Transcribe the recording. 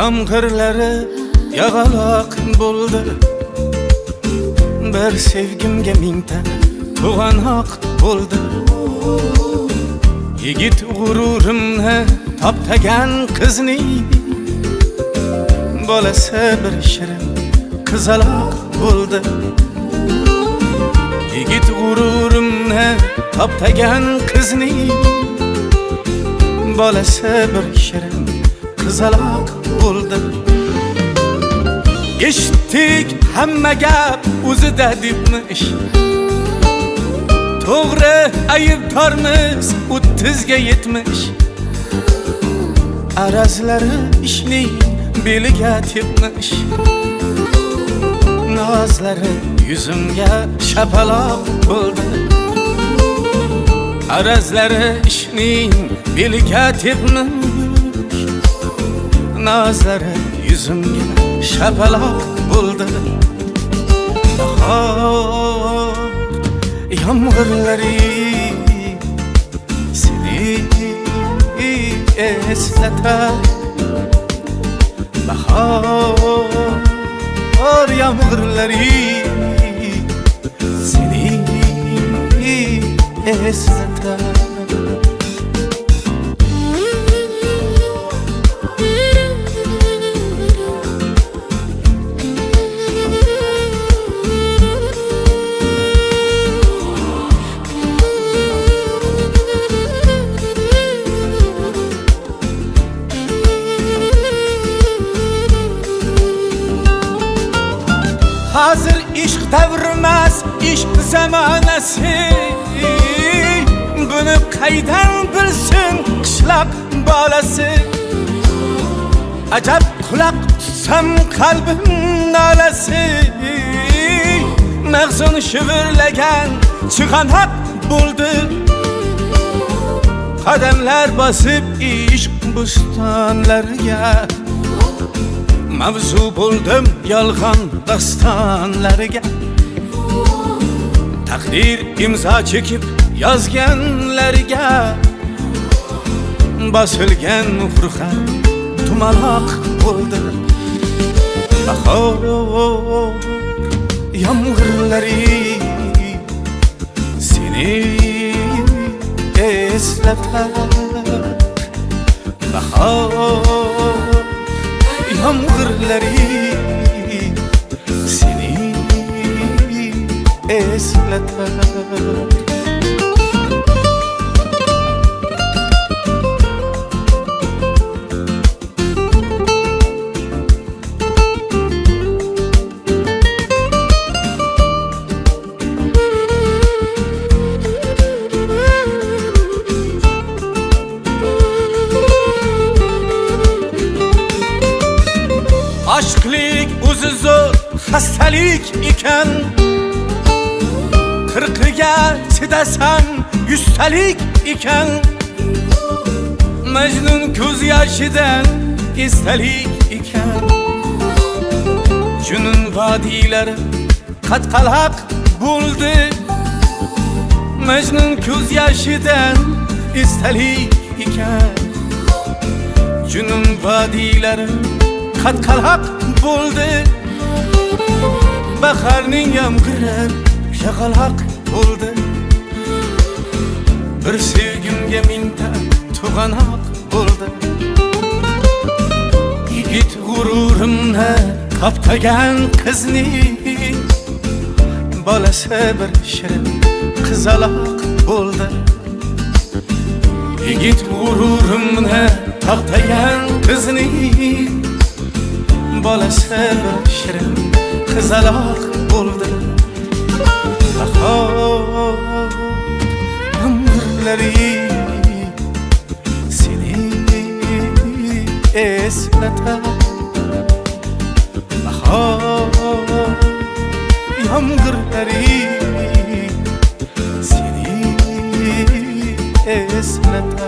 Yomg'irlari yog'aloq bo'ldi. Bir sevgimga mingta to'g'anoq bo'ldi. Yigit g'ururimni toptagan qizning bolasi bir shirin qizaloq bo'ldi. Yigit g'ururimni toptagan qizning bolasi bir shirin qizaloq bo'ldi. Eshitdik hamma gap o'zida debmish. To'g'ri aybdormiz 30 ga yetmish. Arazlari ishning beliga tepmish. Nozlari yuzimga shapaloq bo'ldi. Arazlari ishning beliga tepmish. Nozlari yuzimga shapaloq bo'ldi. Bahor yomg'irlari seni eslatar. Bahor yomg'irlari seni eslatar. Hazır ishq davrimas, ishq zamonasi. Buni qaydan bilsin qishloq bolasi. Ajab quloq tutsam qalbim nolasi. Mag'zun shivirlagan chig'anoq bo'ldi. Qadamlar bosib ishq bustonlariga. Mavzu bo'ldim yolg'on dostonlariga. Taqdir imzo chekib yozganlariga. Bosilgan muhrxat tumaloq bo'ldi. Bahor yomg'irlari seni eslatar. Bahor yomg'irlari seni eslatar. Aşklik o'zi zo'r xastalik ekan. 40ga chidasam 100talik ekan. Majnun ko'z yoshidan esdalik ekan. Junun vodiylari qatqaloq bo'ldi. Majnun ko'z yoshidan esdalik ekan. Junun vodiylari qatqaloq bo'ldi. Bahorning yomg'iri shaqaloq bo'ldi. Bir sevgimga mingta to'g'anoq bo'ldi. Yigit g'ururimni toptagan qizning bolasi bir shirin qizaloq bo'ldi. Yigit g'ururimni toptagan qizning bolasi bir shirin qizaloq bo'ldi. Bahor yomg'irlari seni eslatar. Bahor yomg'irlari seni eslatar.